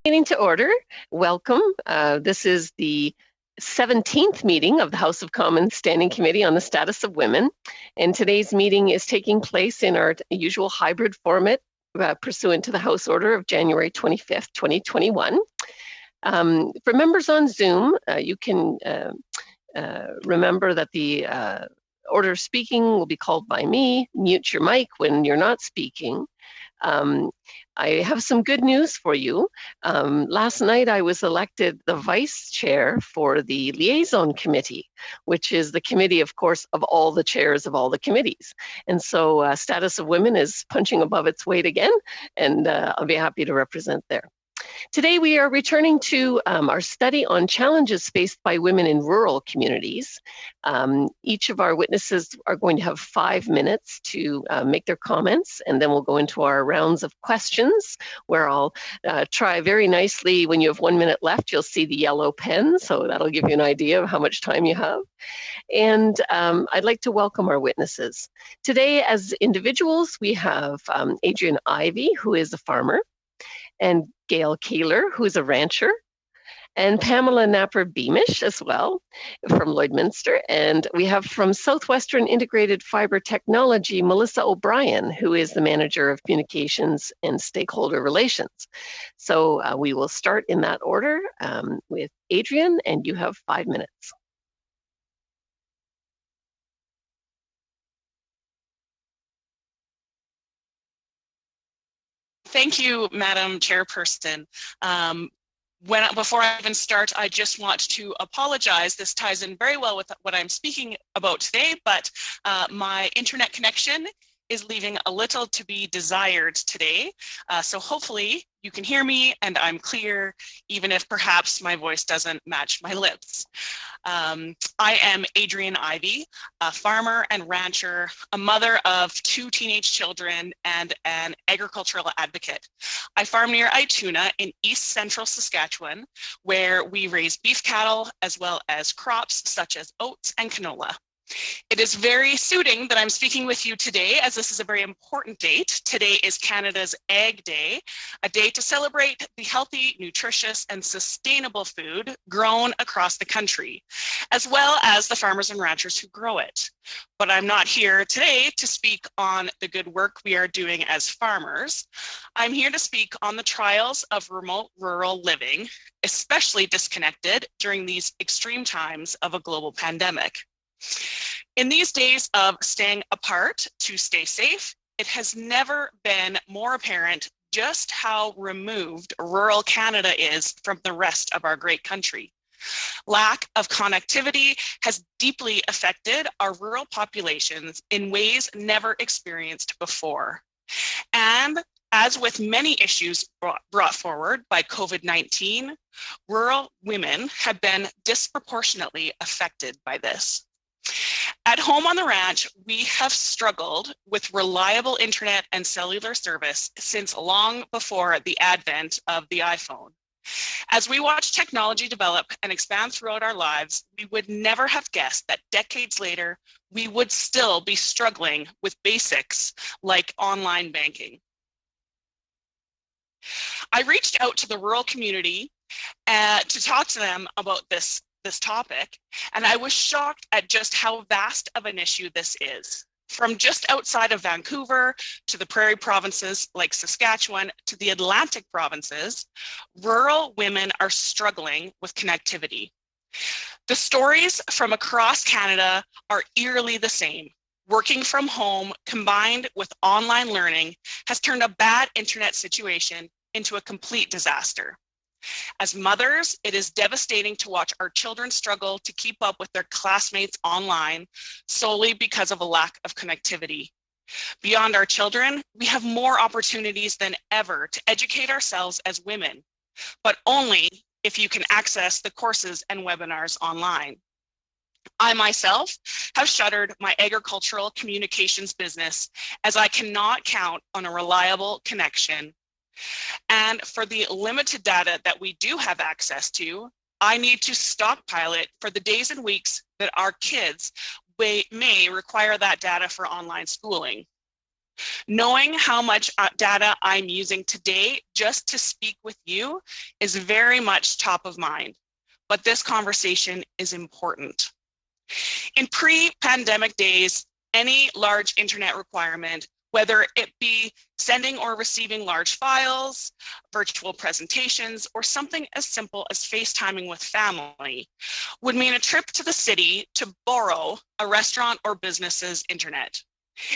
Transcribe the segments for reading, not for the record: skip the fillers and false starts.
Meeting to order. Welcome. This is the 17th meeting of the House of Commons Standing Committee on the Status of Women. And today's meeting is taking place in our usual hybrid format pursuant to the House Order of January 25th, 2021. For members on Zoom, you can remember that the order of speaking will be called by me. Mute your mic when you're not speaking. I have some good news for you. Last night I was elected the vice chair for the liaison committee, which is the committee, of course, of all the chairs of all the committees. And so Status of Women is punching above its weight again, and I'll be happy to represent there. Today we are returning to our study on challenges faced by women in rural communities. Each of our witnesses are going to have 5 minutes to make their comments, and then we'll go into our rounds of questions where I'll try very nicely. When you have 1 minute left, you'll see the yellow pen, so that'll give you an idea of how much time you have. And I'd like to welcome our witnesses. Today as individuals, we have Adrienne Ivey, who is a farmer, and Gail Keeler, who's a rancher, and Pamela Napper-Beamish as well from Lloydminster. And we have from Southwestern Integrated Fiber Technology, Melissa O'Brien, who is the Manager of Communications and Stakeholder Relations. So we will start in that order with Adrienne, and you have 5 minutes. Thank you, Madam Chairperson. Before I even start, I just want to apologize. This ties in very well with what I'm speaking about today, but my internet connection is leaving a little to be desired today. So hopefully you can hear me and I'm clear, even if perhaps my voice doesn't match my lips. I am Adrienne Ivey, a farmer and rancher, a mother of 2 teenage children, and an agricultural advocate. I farm near Ituna in East Central Saskatchewan, where we raise beef cattle as well as crops such as oats and canola. It is very suiting that I'm speaking with you today, as this is a very important date. Today is Canada's Ag Day, a day to celebrate the healthy, nutritious, and sustainable food grown across the country, as well as the farmers and ranchers who grow it. But I'm not here today to speak on the good work we are doing as farmers. I'm here to speak on the trials of remote rural living, especially disconnected during these extreme times of a global pandemic. In these days of staying apart to stay safe, it has never been more apparent just how removed rural Canada is from the rest of our great country. Lack of connectivity has deeply affected our rural populations in ways never experienced before. And as with many issues brought forward by COVID-19, rural women have been disproportionately affected by this. At home on the ranch, we have struggled with reliable internet and cellular service since long before the advent of the iPhone. As we watch technology develop and expand throughout our lives, we would never have guessed that decades later, we would still be struggling with basics like online banking. I reached out to the rural community to talk to them about this topic, and I was shocked at just how vast of an issue this is. From just outside of Vancouver to the prairie provinces like Saskatchewan to the Atlantic provinces, rural women are struggling with connectivity. The stories from across Canada are eerily the same. Working from home combined with online learning has turned a bad internet situation into a complete disaster. As mothers, it is devastating to watch our children struggle to keep up with their classmates online solely because of a lack of connectivity. Beyond our children, we have more opportunities than ever to educate ourselves as women, but only if you can access the courses and webinars online. I myself have shuttered my agricultural communications business as I cannot count on a reliable connection. And for the limited data that we do have access to, I need to stockpile it for the days and weeks that our kids may require that data for online schooling. Knowing how much data I'm using today just to speak with you is very much top of mind, but this conversation is important. In pre-pandemic days, any large internet requirement, whether it be sending or receiving large files, virtual presentations, or something as simple as FaceTiming with family, would mean a trip to the city to borrow a restaurant or business's internet.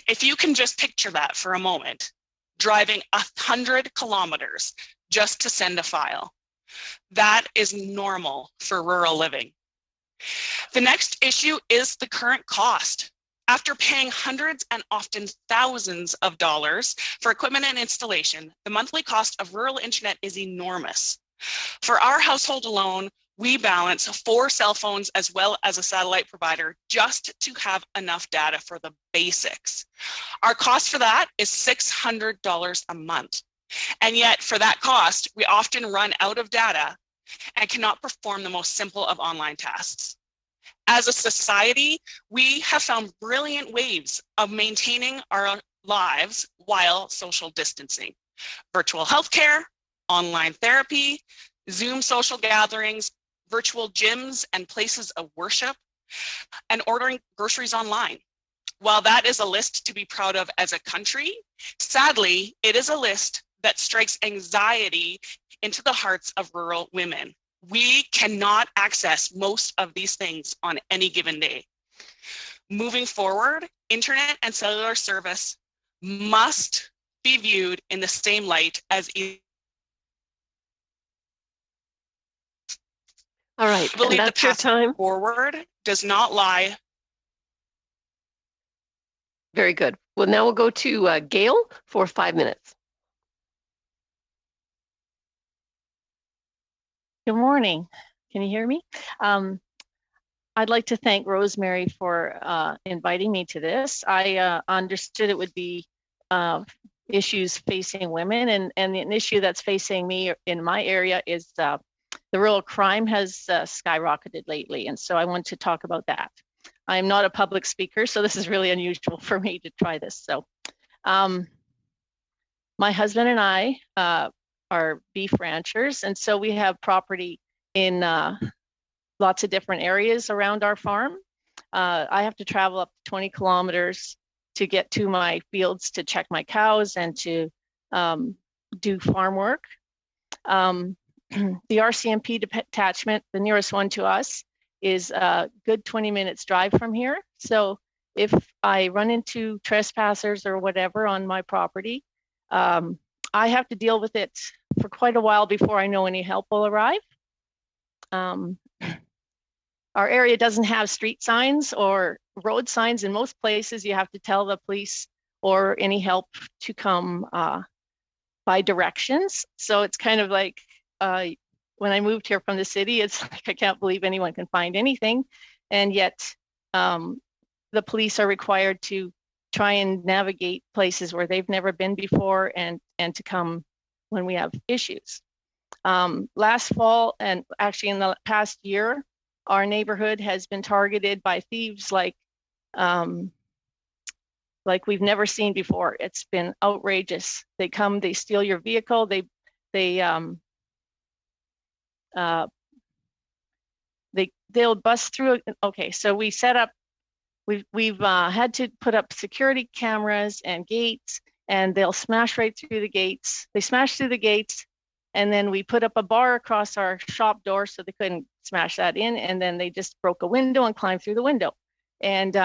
If you can just picture that for a moment, driving 100 kilometers just to send a file, that is normal for rural living. The next issue is the current cost. After paying hundreds and often thousands of dollars for equipment and installation, the monthly cost of rural internet is enormous. For our household alone, we balance 4 cell phones as well as a satellite provider just to have enough data for the basics. Our cost for that is $600 a month. And yet for that cost, we often run out of data and cannot perform the most simple of online tasks. As a society, we have found brilliant ways of maintaining our lives while social distancing. Virtual healthcare, online therapy, Zoom social gatherings, virtual gyms and places of worship, and ordering groceries online. While that is a list to be proud of as a country, sadly, it is a list that strikes anxiety into the hearts of rural women. We cannot access most of these things on any given day. Moving forward, internet and cellular service must be viewed in the same light as All right, I believe and the that's your path time. forward does not lie. Very good. Well, now we'll go to Gail for 5 minutes. Good morning. Can you hear me? I'd like to thank Rosemary for inviting me to this. I understood it would be issues facing women, and an issue that's facing me in my area is the rural crime has skyrocketed lately, and so I want to talk about that. I'm not a public speaker, so this is really unusual for me to try this. So my husband and I are beef ranchers, and so we have property in lots of different areas around our farm. I have to travel up 20 kilometers to get to my fields to check my cows and to do farm work. The RCMP detachment, the nearest one to us, is a good 20 minutes drive from here. So if I run into trespassers or whatever on my property, I have to deal with it for quite a while before I know any help will arrive. Our area doesn't have street signs or road signs. In most places, you have to tell the police or any help to come by directions. So it's kind of like when I moved here from the city, it's like I can't believe anyone can find anything. And yet the police are required to try and navigate places where they've never been before and to come when we have issues. Last fall, and actually in the past year, our neighborhood has been targeted by thieves like we've never seen before. It's been outrageous. They come, they steal your vehicle, they'll bust through it. Okay, so we set up, we've had to put up security cameras and gates, and they'll smash right through the gates. They smash through the gates, and then we put up a bar across our shop door so they couldn't smash that in, and then they just broke a window and climbed through the window. And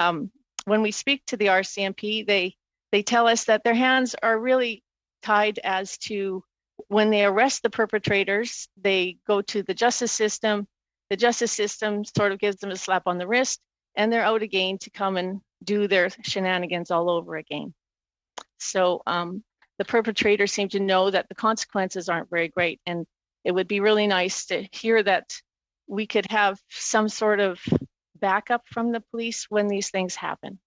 when we speak to the RCMP, they tell us that their hands are really tied as to when they arrest the perpetrators, they go to the justice system. The justice system sort of gives them a slap on the wrist, and they're out again to come and do their shenanigans all over again. So the perpetrators seem to know that the consequences aren't very great, and it would be really nice to hear that we could have some sort of backup from the police when these things happen.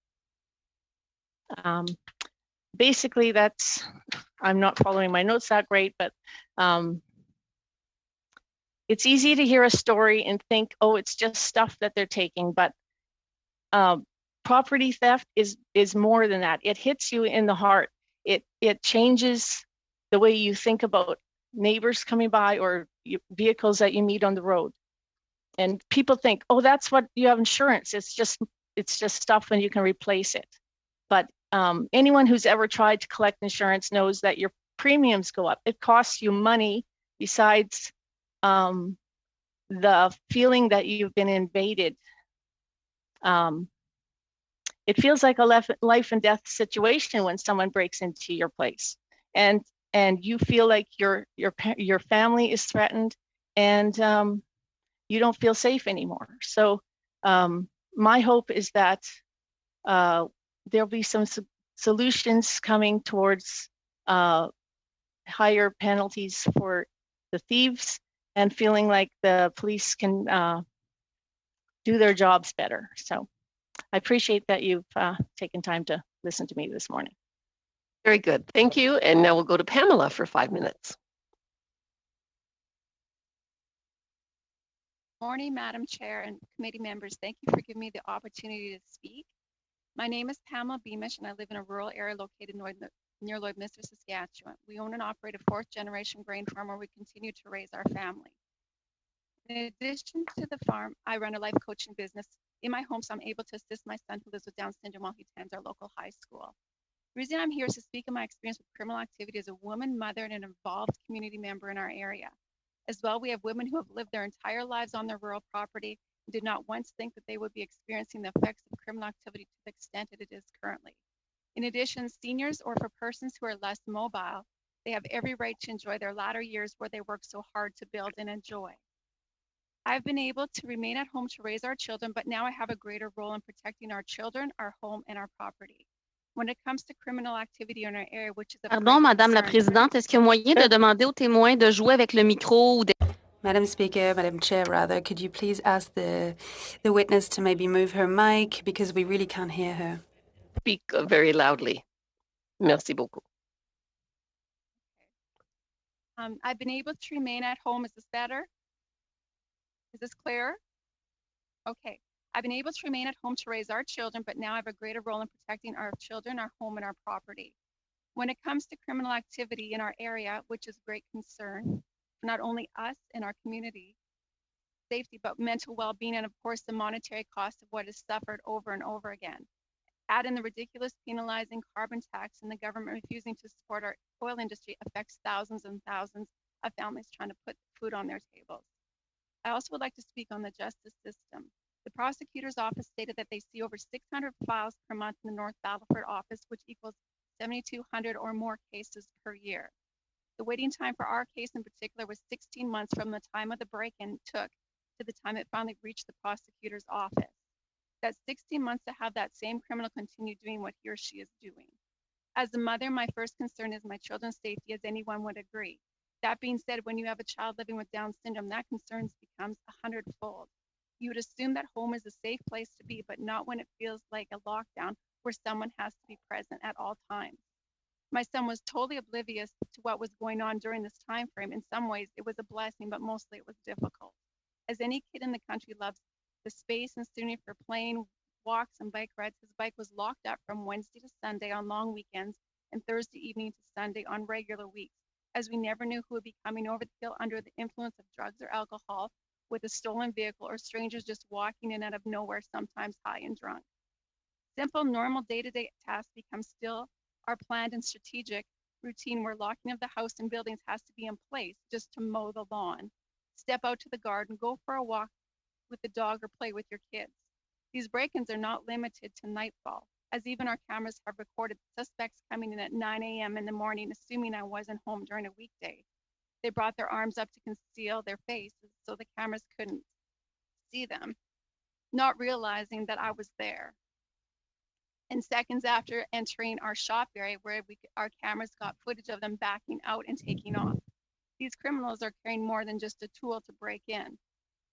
Basically, I'm not following my notes that great, but it's easy to hear a story and think, oh, it's just stuff that they're taking, but property theft is more than that. It hits you in the heart. It changes the way you think about neighbors coming by or vehicles that you meet on the road. And people think, oh, that's what you have insurance. It's just stuff and you can replace it. But anyone who's ever tried to collect insurance knows that your premiums go up. It costs you money besides the feeling that you've been invaded. It feels like a life and death situation when someone breaks into your place, and you feel like your family is threatened, and you don't feel safe anymore. So my hope is that there'll be some solutions coming towards higher penalties for the thieves, and feeling like the police can do their jobs better. So I appreciate that you've taken time to listen to me this morning. Very good. Thank you. And now we'll go to Pamela for 5 minutes. Morning, Madam Chair and committee members. Thank you for giving me the opportunity to speak. My name is Pamela Beamish, and I live in a rural area located near Lloydminster, Saskatchewan. We own and operate a 4th-generation grain farm where we continue to raise our family. In addition to the farm, I run a life coaching business in my home, so I'm able to assist my son who lives with Down syndrome while he attends our local high school. The reason I'm here is to speak of my experience with criminal activity as a woman, mother, and an involved community member in our area. As well, we have women who have lived their entire lives on their rural property and did not once think that they would be experiencing the effects of criminal activity to the extent that it is currently. In addition, seniors or for persons who are less mobile, they have every right to enjoy their latter years where they work so hard to build and enjoy. I've been able to remain at home to raise our children, but now I have a greater role in protecting our children, our home, and our property. When it comes to criminal activity in our area, which is a Pardon, Madame la Présidente, est-ce qu'il y a moyen de demander aux témoins de jouer avec le micro ou de... Madam Speaker, Madam Chair, rather, could you please ask the witness to maybe move her mic because we really can't hear her? Speak very loudly. Merci beaucoup. I've been able to remain at home. Is this better? Is this clear? Okay. I've been able to remain at home to raise our children, but now I have a greater role in protecting our children, our home, and our property. When it comes to criminal activity in our area, which is great concern, for not only us and our community safety, but mental well-being, and of course the monetary cost of what is suffered over and over again. Add in the ridiculous penalizing carbon tax and the government refusing to support our oil industry affects thousands and thousands of families trying to put food on their tables. I also would like to speak on the justice system. The prosecutor's office stated that they see over 600 files per month in the North Battleford office, which equals 7,200 or more cases per year. The waiting time for our case in particular was 16 months from the time of the break-in took to the time it finally reached the prosecutor's office. That's 16 months to have that same criminal continue doing what he or she is doing. As a mother, my first concern is my children's safety, as anyone would agree. That being said, when you have a child living with Down syndrome, that concern becomes 100-fold. You would assume that home is a safe place to be, but not when it feels like a lockdown where someone has to be present at all times. My son was totally oblivious to what was going on during this time frame. In some ways, it was a blessing, but mostly it was difficult. As any kid in the country loves the space and scenery for playing, walks, and bike rides, his bike was locked up from Wednesday to Sunday on long weekends and Thursday evening to Sunday on regular weeks, as we never knew who would be coming over the hill under the influence of drugs or alcohol with a stolen vehicle, or strangers just walking in out of nowhere, sometimes high and drunk. Simple, normal day-to-day tasks become still our planned and strategic routine where locking of the house and buildings has to be in place just to mow the lawn, step out to the garden, go for a walk with the dog, or play with your kids. These break-ins are not limited to nightfall, as even our cameras have recorded suspects coming in at 9 a.m. in the morning, assuming I wasn't home during a weekday. They brought their arms up to conceal their faces so the cameras couldn't see them, not realizing that I was there. And seconds after entering our shop area, where our cameras got footage of them backing out and taking off. These criminals are carrying more than just a tool to break in.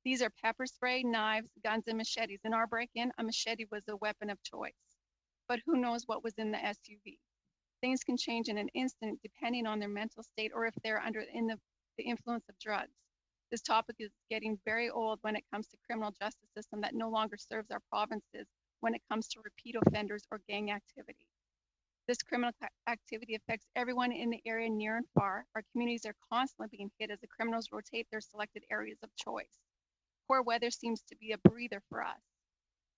These are pepper spray, knives, guns, and machetes. In our break-in, a machete was a weapon of choice. But who knows what was in the SUV? Things can change in an instant depending on their mental state or if they're in the influence of drugs. This topic is getting very old when it comes to criminal justice system that no longer serves our provinces when it comes to repeat offenders or gang activity. This criminal activity affects everyone in the area near and far. Our communities are constantly being hit as the criminals rotate their selected areas of choice. Poor weather seems to be a breather for us.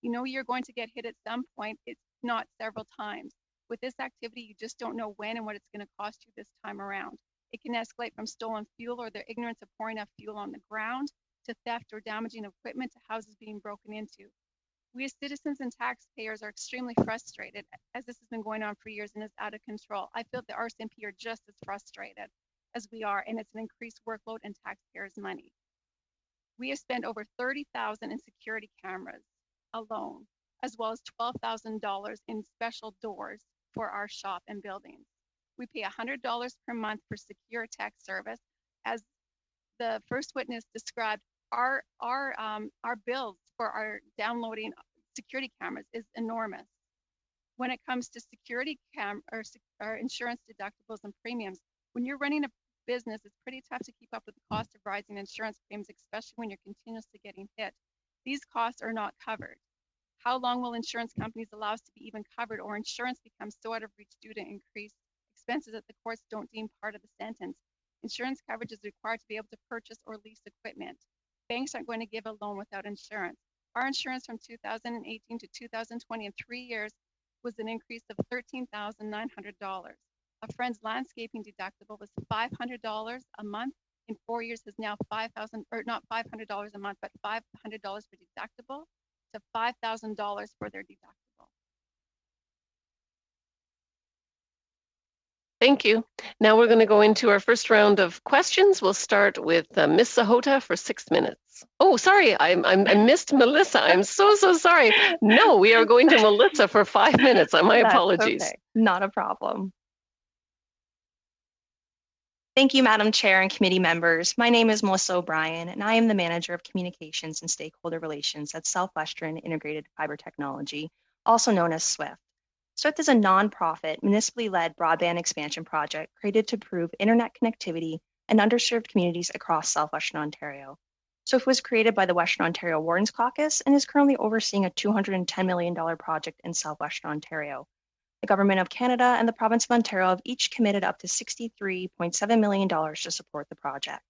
You know you're going to get hit at some point, if not several times. With this activity, you just don't know when and what it's going to cost you this time around. It can escalate from stolen fuel or their ignorance of pouring enough fuel on the ground to theft or damaging equipment to houses being broken into. We as citizens and taxpayers are extremely frustrated as this has been going on for years and is out of control. I feel the RCMP are just as frustrated as we are, and it's an increased workload and taxpayers' money. We have spent over $30,000 in security cameras alone, as well as $12,000 in special doors for our shop and buildings. We pay $100 per month for secure tech service. As the first witness described, our bills for our downloading security cameras is enormous. When it comes to security or insurance deductibles and premiums, when you're running a business, it's pretty tough to keep up with the cost of rising insurance premiums, especially when you're continuously getting hit. These costs are not covered. How long will insurance companies allow us to be even covered, or insurance becomes so out of reach due to increased expenses that the courts don't deem part of the sentence? Insurance coverage is required to be able to purchase or lease equipment. Banks aren't going to give a loan without insurance. Our insurance from 2018 to 2020 in 3 years was an increase of $13,900. A friend's landscaping deductible was $500 a month. In 4 years has now not $500 a month, but $500 for deductible to $5,000 for their deductible. Thank you. Now we're going to go into our first round of questions. We'll start with Ms. Sahota for 6 minutes. Oh, sorry, I missed Melissa. I'm so sorry. No, we are going to Melissa for 5 minutes. My apologies. Okay. Not a problem. Thank you, Madam Chair and committee members. My name is Melissa O'Brien, and I am the Manager of Communications and Stakeholder Relations at Southwestern Integrated Fiber Technology, also known as SWIFT. SWIFT is a nonprofit, municipally led broadband expansion project created to improve internet connectivity in underserved communities across Southwestern Ontario. SWIFT was created by the Western Ontario Wardens Caucus and is currently overseeing a $210 million project in Southwestern Ontario. The Government of Canada and the Province of Ontario have each committed up to $63.7 million to support the project.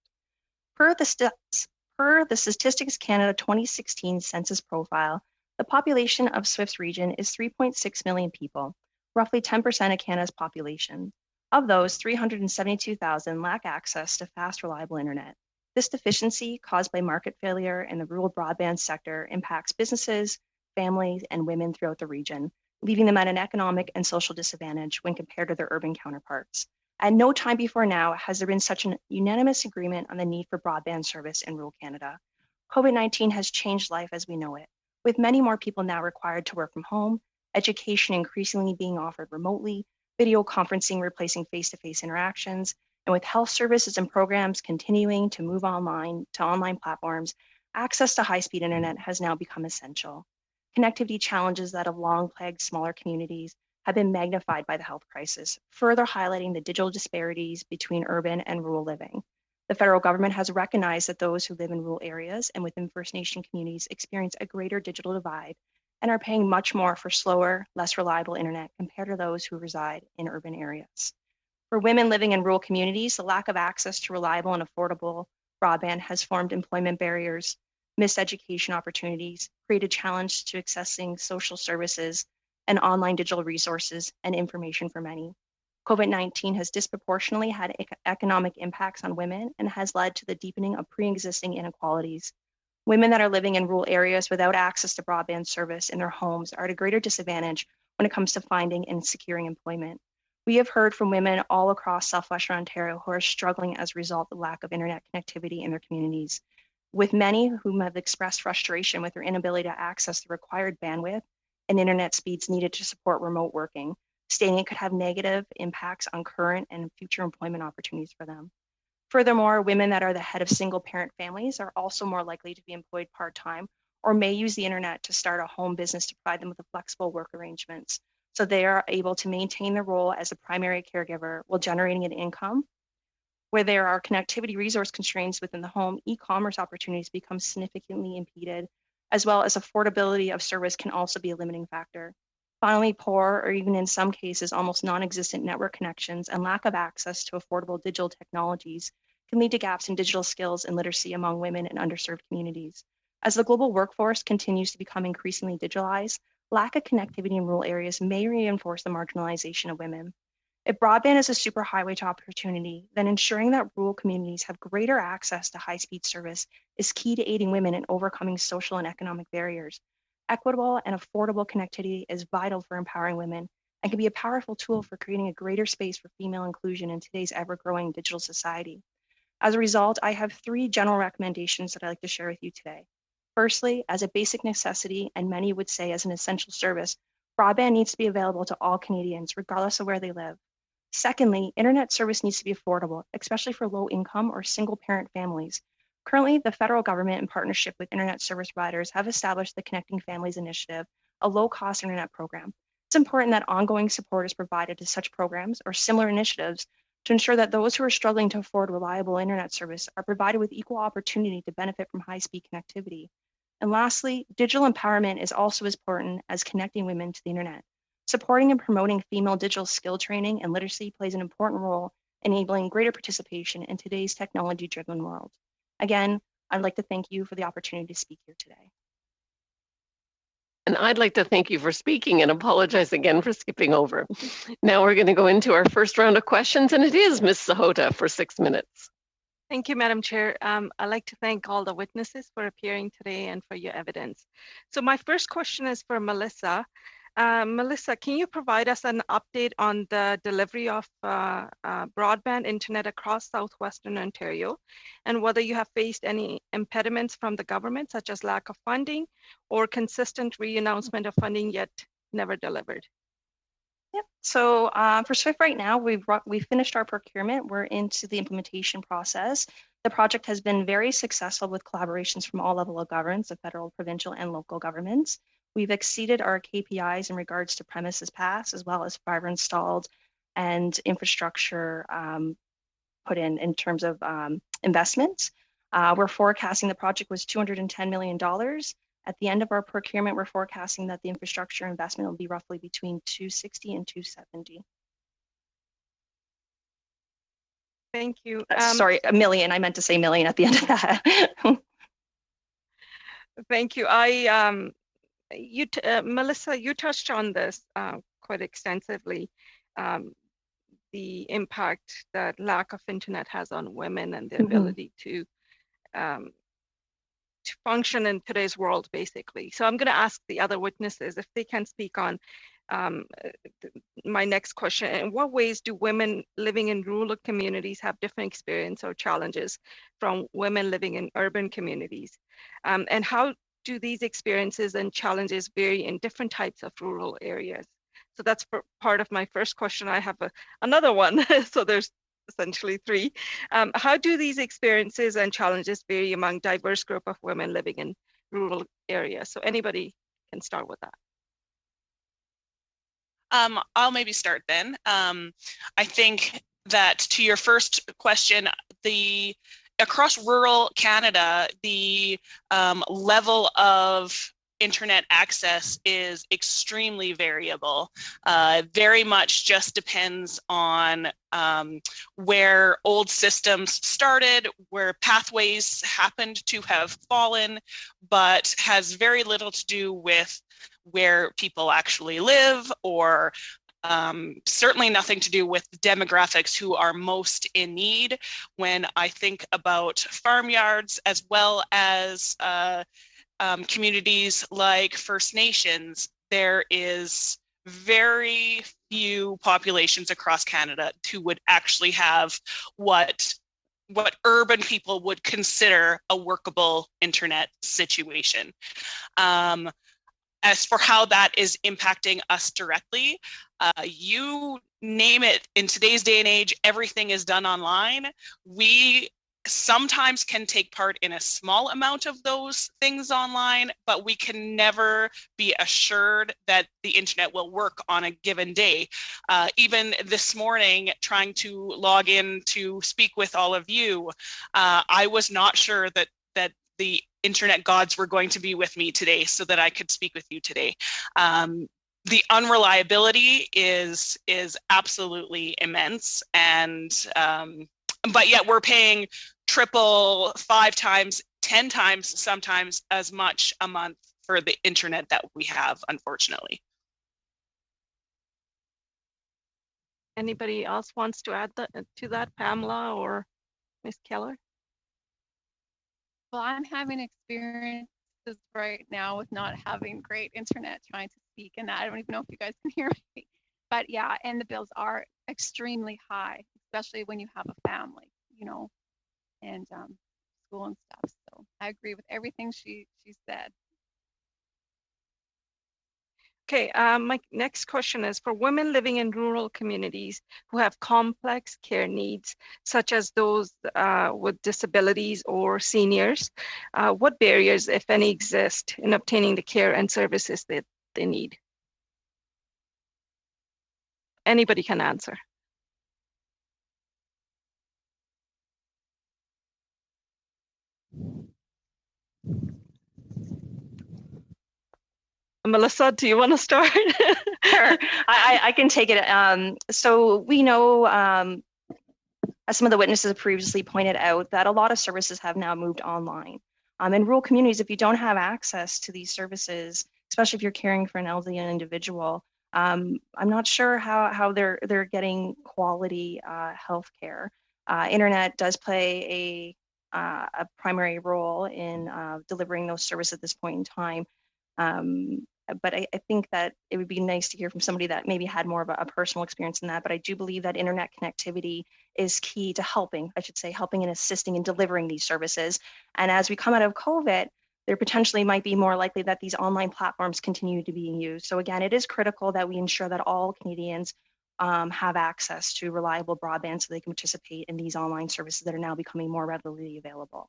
Per the Statistics Canada 2016 census profile, the population of SWIFT's region is 3.6 million people, roughly 10% of Canada's population. Of those, 372,000 lack access to fast, reliable internet. This deficiency, caused by market failure in the rural broadband sector, impacts businesses, families, and women throughout the region, leaving them at an economic and social disadvantage when compared to their urban counterparts. At no time before now has there been such an unanimous agreement on the need for broadband service in rural Canada. COVID-19 has changed life as we know it, with many more people now required to work from home, education increasingly being offered remotely, video conferencing replacing face-to-face interactions, and with health services and programs continuing to move online to online platforms, access to high-speed internet has now become essential. Connectivity challenges that have long plagued smaller communities have been magnified by the health crisis, further highlighting the digital disparities between urban and rural living. The federal government has recognized that those who live in rural areas and within First Nation communities experience a greater digital divide and are paying much more for slower, less reliable internet compared to those who reside in urban areas. For women living in rural communities, the lack of access to reliable and affordable broadband has formed employment barriers, missed education opportunities, created challenge to accessing social services and online digital resources and information for many. COVID-19 has disproportionately had economic impacts on women and has led to the deepening of pre-existing inequalities. Women that are living in rural areas without access to broadband service in their homes are at a greater disadvantage when it comes to finding and securing employment. We have heard from women all across Southwestern Ontario who are struggling as a result of the lack of internet connectivity in their communities, with many whom have expressed frustration with their inability to access the required bandwidth and internet speeds needed to support remote working, stating it could have negative impacts on current and future employment opportunities for them. Furthermore, women that are the head of single-parent families are also more likely to be employed part-time or may use the internet to start a home business to provide them with flexible work arrangements, so they are able to maintain their role as a primary caregiver while generating an income. Where there are connectivity resource constraints within the home, e-commerce opportunities become significantly impeded, as well as affordability of service can also be a limiting factor. Finally, poor, or even in some cases, almost non-existent network connections and lack of access to affordable digital technologies can lead to gaps in digital skills and literacy among women in underserved communities. As the global workforce continues to become increasingly digitalized, lack of connectivity in rural areas may reinforce the marginalization of women. If broadband is a superhighway to opportunity, then ensuring that rural communities have greater access to high-speed service is key to aiding women in overcoming social and economic barriers. Equitable and affordable connectivity is vital for empowering women and can be a powerful tool for creating a greater space for female inclusion in today's ever-growing digital society. As a result, I have 3 general recommendations that I'd like to share with you today. Firstly, as a basic necessity, and many would say as an essential service, broadband needs to be available to all Canadians, regardless of where they live. Secondly, internet service needs to be affordable, especially for low-income or single-parent families. Currently, the federal government, in partnership with internet service providers, have established the Connecting Families Initiative, a low-cost internet program. It's important that ongoing support is provided to such programs or similar initiatives to ensure that those who are struggling to afford reliable internet service are provided with equal opportunity to benefit from high-speed connectivity. And lastly, digital empowerment is also as important as connecting women to the internet. Supporting and promoting female digital skill training and literacy plays an important role in enabling greater participation in today's technology-driven world. Again, I'd like to thank you for the opportunity to speak here today. And I'd like to thank you for speaking and apologize again for skipping over. Now we're going to go into our first round of questions, and it is Ms. Sahota for 6 minutes. Thank you, Madam Chair. I'd like to thank all the witnesses for appearing today and for your evidence. So my first question is for Melissa. Melissa, can you provide us an update on the delivery of broadband internet across southwestern Ontario, and whether you have faced any impediments from the government, such as lack of funding or consistent re-announcement of funding yet never delivered? Yep. So for SWIFT right now, we've finished our procurement. We're into the implementation process. The project has been very successful with collaborations from all levels of governments, the federal, provincial, and local governments. We've exceeded our KPIs in regards to premises passed, as well as fiber installed and infrastructure put in terms of investments. We're forecasting the project was $210 million. At the end of our procurement, we're forecasting that the infrastructure investment will be roughly between 260 and 270. Thank you. Sorry, a million. I meant to say million at the end of that. Thank you. Melissa, you touched on this quite extensively, the impact that lack of internet has on women and their ability to function in today's world, basically. So I'm going to ask the other witnesses if they can speak on my next question. In what ways do women living in rural communities have different experience or challenges from women living in urban communities? And how do these experiences and challenges vary in different types of rural areas? So that's part of my first question. I have another one, so there's essentially 3. How do these experiences and challenges vary among diverse group of women living in rural areas? So anybody can start with that. I'll maybe start then. I think that to your first question, across rural Canada, the level of internet access is extremely variable. Very much just depends on where old systems started, where pathways happened to have fallen, but has very little to do with where people actually live, or certainly nothing to do with demographics who are most in need. When I think about farmyards, as well as communities like First Nations, there is very few populations across Canada who would actually have what urban people would consider a workable internet situation. As for how that is impacting us directly, you name it, in today's day and age, everything is done online. We sometimes can take part in a small amount of those things online, but we can never be assured that the internet will work on a given day. Even this morning, trying to log in to speak with all of you, I was not sure that the internet gods were going to be with me today so that I could speak with you today. the unreliability is absolutely immense, and but yet we're paying triple, 5 times, 10 times sometimes as much a month for the internet that we have, unfortunately. Anybody else wants to add to that, Pamela or Ms. Keller? Well, I'm having experiences right now with not having great internet trying to speak, and I don't even know if you guys can hear me. But yeah, and the bills are extremely high, especially when you have a family, you know, and school and stuff. So I agree with everything she said. Okay, my next question is for women living in rural communities who have complex care needs, such as those with disabilities or seniors. What barriers, if any, exist in obtaining the care and services that they need? Anybody can answer. Melissa, do you want to start? Sure, I can take it. So we know, as some of the witnesses have previously pointed out, that a lot of services have now moved online. In rural communities, if you don't have access to these services, especially if you're caring for an elderly individual, I'm not sure how they're getting quality health care. Internet does play a primary role in delivering those services at this point in time. But I think that it would be nice to hear from somebody that maybe had more of a personal experience in that. But I do believe that internet connectivity is key to helping, I should say, helping and assisting in delivering these services. And as we come out of COVID, there potentially might be more likely that these online platforms continue to be used. So again, it is critical that we ensure that all Canadians have access to reliable broadband so they can participate in these online services that are now becoming more readily available.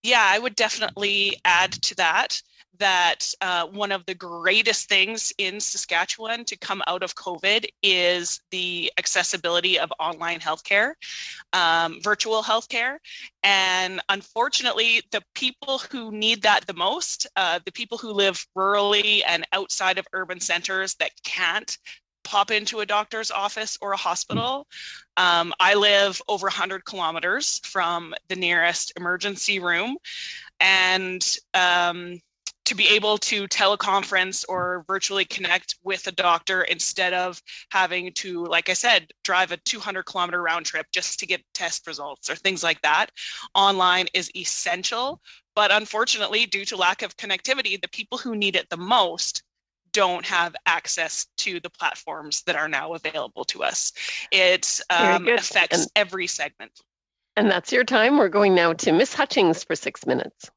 Yeah, I would definitely add to that one of the greatest things in Saskatchewan to come out of COVID is the accessibility of online healthcare, virtual healthcare. And unfortunately, the people who need that the most, the people who live rurally and outside of urban centers that can't pop into a doctor's office or a hospital. I live over 100 kilometers from the nearest emergency room, and to be able to teleconference or virtually connect with a doctor instead of having to, like I said, drive a 200-kilometer round trip just to get test results or things like that, online is essential. But unfortunately, due to lack of connectivity, the people who need it the most don't have access to the platforms that are now available to us. It affects every segment. And that's your time. We're going now to Ms. Hutchings for 6 minutes.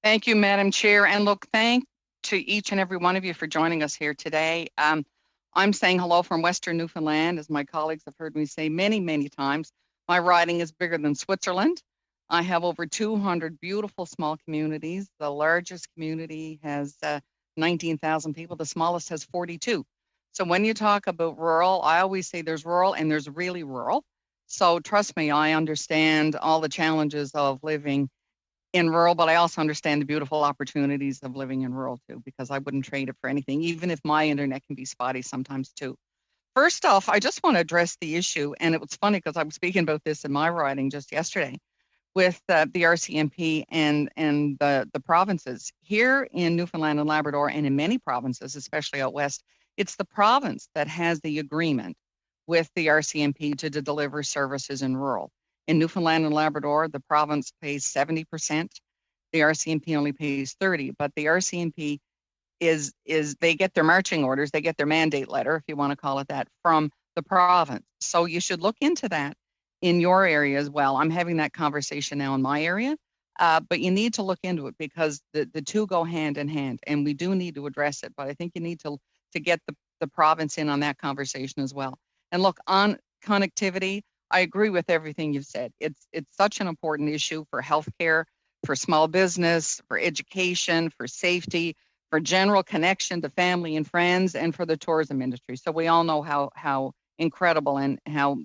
Thank you, Madam Chair. And look, thank to each and every one of you for joining us here today. I'm saying hello from Western Newfoundland, as my colleagues have heard me say many, many times. My riding is bigger than Switzerland. I have over 200 beautiful small communities. The largest community has 19,000 people. The smallest has 42. So when you talk about rural, I always say there's rural and there's really rural. So trust me, I understand all the challenges of living in rural, but I also understand the beautiful opportunities of living in rural too, because I wouldn't trade it for anything, even if my internet can be spotty sometimes too. First off, I just want to address the issue, and it was funny because I was speaking about this in my riding just yesterday with the RCMP and the provinces. Here in Newfoundland and Labrador and in many provinces, especially out west, it's the province that has the agreement with the RCMP to deliver services in rural. In Newfoundland and Labrador, the province pays 70%. The RCMP only pays 30%, but the RCMP is they get their marching orders, they get their mandate letter, if you want to call it that, from the province. So you should look into that in your area as well. I'm having that conversation now in my area, but you need to look into it because the two go hand in hand, and we do need to address it. But I think you need to get the province in on that conversation as well. And look, on connectivity, I agree with everything you've said. It's such an important issue for healthcare, for small business, for education, for safety, for general connection to family and friends, and for the tourism industry. So we all know how incredible and how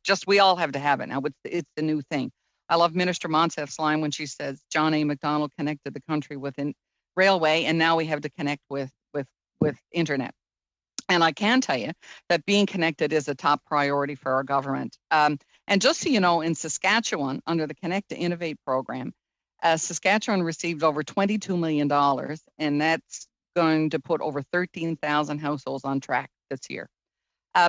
just we all have to have it now. It's the new thing. I love Minister Monsef's line when she says John A. Macdonald connected the country with railway, and now we have to connect with internet. And I can tell you that being connected is a top priority for our government. And just so you know, in Saskatchewan, under the Connect to Innovate program, Saskatchewan received over $22 million, and that's going to put over 13,000 households on track this year.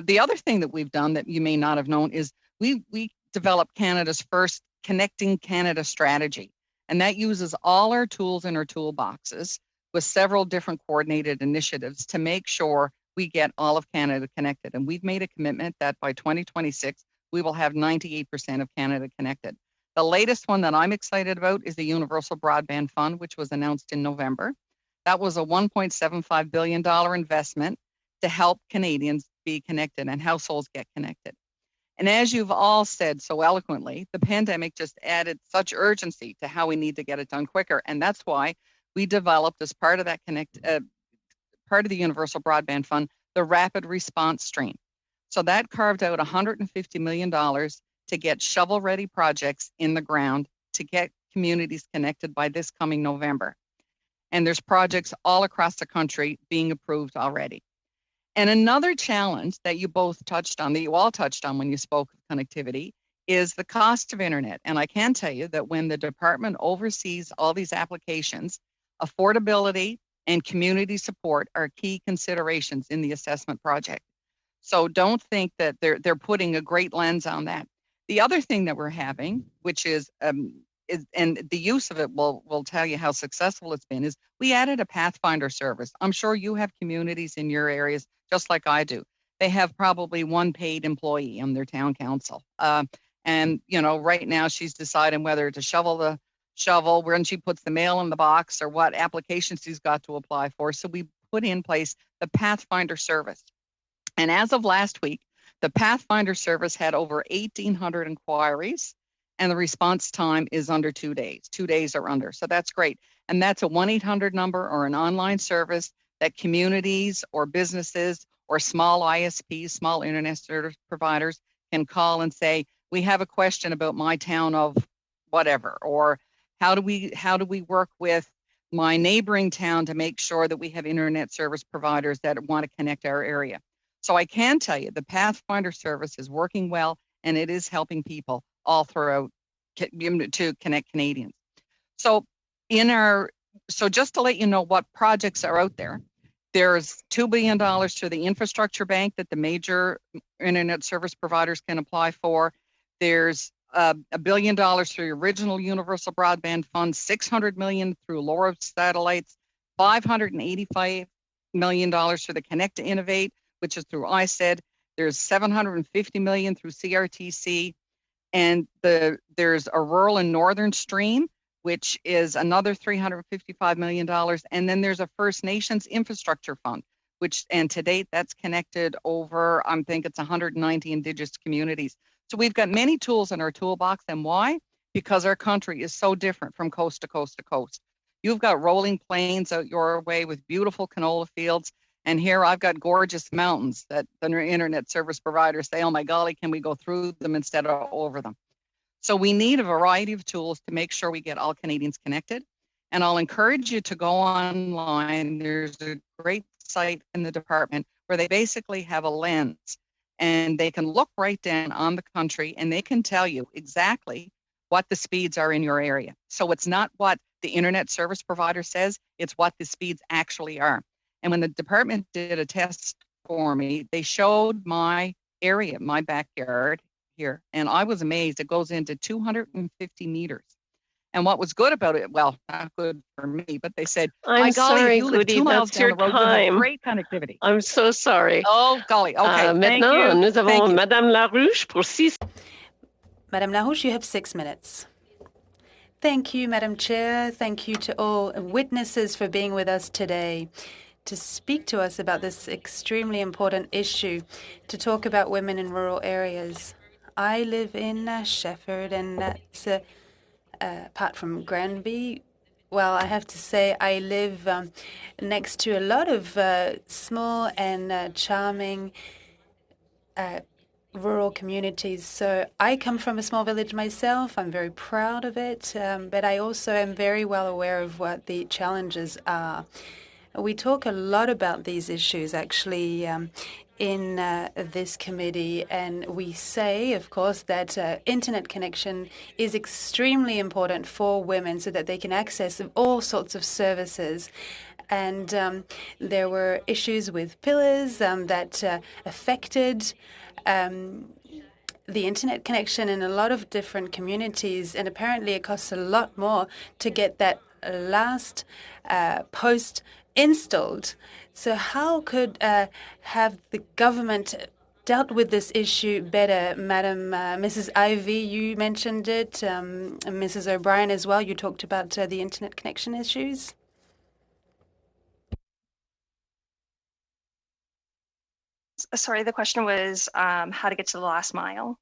The other thing that we've done that you may not have known is we developed Canada's first Connecting Canada strategy, and that uses all our tools in our toolboxes with several different coordinated initiatives to make sure we get all of Canada connected. And we've made a commitment that by 2026, we will have 98% of Canada connected. The latest one that I'm excited about is the Universal Broadband Fund, which was announced in November. That was a $1.75 billion investment to help Canadians be connected and households get connected. And as you've all said so eloquently, the pandemic just added such urgency to how we need to get it done quicker. And that's why we developed, as part of that part of the Universal Broadband Fund, the Rapid Response Stream. So that carved out $150 million to get shovel-ready projects in the ground to get communities connected by this coming November. And there's projects all across the country being approved already. And another challenge that you both touched on, that you all touched on when you spoke of connectivity, is the cost of internet. And I can tell you that when the department oversees all these applications, affordability and community support are key considerations in the assessment project. So don't think that they're putting a great lens on that. The other thing that we're having, which is and the use of it will tell you how successful it's been, is we added a Pathfinder service. I'm sure you have communities in your areas just like I do. They have probably one paid employee on their town council. And, right now she's deciding whether to shovel the shovel, when she puts the mail in the box, or what applications she's got to apply for. So we put in place the Pathfinder service. And as of last week, the Pathfinder service had over 1,800 inquiries, and the response time is under 2 days. 2 days or under. So that's great. And that's a 1-800 number or an online service that communities or businesses or small ISPs, small internet service providers, can call and say, we have a question about my town of whatever, or how do we work with my neighboring town to make sure that we have internet service providers that want to connect our area. So I can tell you the Pathfinder service is working well, and it is helping people all throughout to connect Canadians. So just to let you know what projects are out there, there's $2 billion through the infrastructure bank that the major internet service providers can apply for. There's $1 billion through the original Universal Broadband Fund, $600 million through LoRa satellites, $585 million through the Connect to Innovate, which is through ISED. There's $750 million through CRTC, and there's a rural and northern stream, which is another $355 million. And then there's a First Nations infrastructure fund, and to date, that's connected over, I think it's 190 Indigenous communities. So we've got many tools in our toolbox. And why? Because our country is so different from coast to coast to coast. You've got rolling plains out your way with beautiful canola fields. And here I've got gorgeous mountains that the internet service providers say, oh my golly, can we go through them instead of over them? So we need a variety of tools to make sure we get all Canadians connected. And I'll encourage you to go online. There's a great site in the department where they basically have a lens, and they can look right down on the country, and they can tell you exactly what the speeds are in your area. So it's not what the internet service provider says, it's what the speeds actually are. And when the department did a test for me, they showed my area, my backyard here, and I was amazed. It goes into 250 meters. And what was good about it, well, not good for me, but they said, I'm sorry, you live Goody, 2 miles that's down your the road, you have time. great connectivity. I'm so sorry. Oh, golly. Okay, thank Maintenant, you. nous avons Thank you. Madame Larouche pour 6. Madame Larouche, you have 6 minutes. Thank you, Madam Chair. Thank you to all witnesses for being with us today to speak to us about this extremely important issue, to talk about women in rural areas. I live in Shefford, and that's apart from Granby. Well, I have to say I live next to a lot of small and charming rural communities. So I come from a small village myself. I'm very proud of it, but I also am very well aware of what the challenges are. We talk a lot about these issues, actually, in this committee, and we say, of course, that internet connection is extremely important for women so that they can access all sorts of services. And there were issues with pillars that affected the internet connection in a lot of different communities, and apparently it costs a lot more to get that last post installed. So how could have the government dealt with this issue better, Madam Mrs. Ivy? You mentioned it, Mrs. O'Brien as well. You talked about the internet connection issues. Sorry, the question was how to get to the last mile.